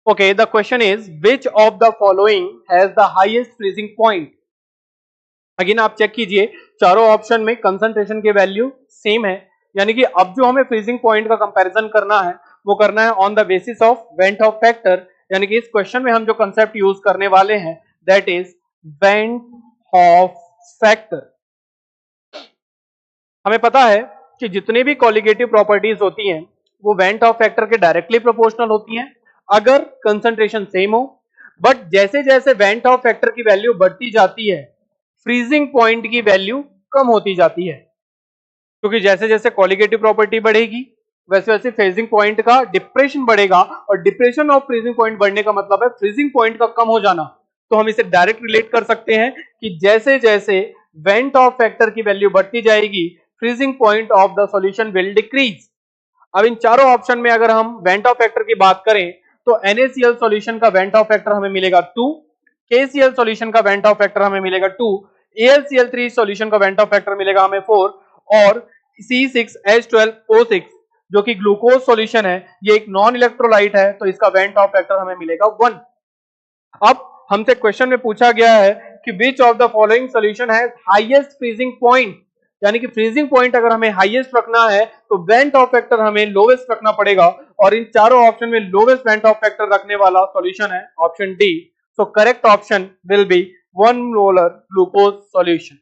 Okay, the question is which of the following has the highest freezing point? Again आप check कीजिए, चारों option में concentration के value same है, यानी कि अब जो हमें फ्रीजिंग पॉइंट का कंपैरिजन करना है वो करना है on the basis of went of factor, यानी कि इस क्वेश्चन में हम जो कंसेप्ट यूज करने वाले हैं that is went of factor. हमें पता है कि जितने भी कॉलिगेटिव प्रॉपर्टीज होती हैं वो वेंट ऑफ फैक्टर के डायरेक्टली प्रोपोर्शनल होती हैं अगर कंसंट्रेशन सेम हो, बट जैसे जैसे वेंट ऑफ फैक्टर की वैल्यू बढ़ती जाती है फ्रीजिंग पॉइंट की वैल्यू कम होती जाती है, क्योंकि जैसे जैसे कॉलिगेटिव प्रॉपर्टी बढ़ेगी वैसे वैसे फ्रीजिंग पॉइंट का डिप्रेशन बढ़ेगा, और डिप्रेशन ऑफ फ्रीजिंग पॉइंट बढ़ने का मतलब है फ्रीजिंग पॉइंट का कम हो जाना। तो हम इसे डायरेक्ट रिलेट कर सकते हैं कि जैसे जैसे वेंट ऑफ फैक्टर की वैल्यू बढ़ती जाएगी freezing point of the solution will decrease. अब इन चारों ऑप्शन में अगर हम वेंट ऑफ फैक्टर की बात करें तो NaCl सॉल्यूशन का वेंट ऑफ फैक्टर हमें मिलेगा 2, KCl सॉल्यूशन का वेंट ऑफ फैक्टर हमें मिलेगा 2, AlCl3 सॉल्यूशन का वेंट ऑफ फैक्टर मिलेगा हमें 4, और C6H12O6 जो कि ग्लूकोज सॉल्यूशन है ये एक नॉन इलेक्ट्रोलाइट है तो इसका वेंट ऑफ फैक्टर हमें मिलेगा 1। अब हमसे क्वेश्चन में पूछा गया है कि which of the following solution has highest freezing point, यानी कि फ्रीजिंग पॉइंट अगर हमें हाईएस्ट रखना है तो वेंट ऑफ फैक्टर हमें लोवेस्ट रखना पड़ेगा, और इन चारों ऑप्शन में लोवेस्ट वेंट ऑफ फैक्टर रखने वाला सॉल्यूशन है option D. So correct option will be 1 molar glucose solution.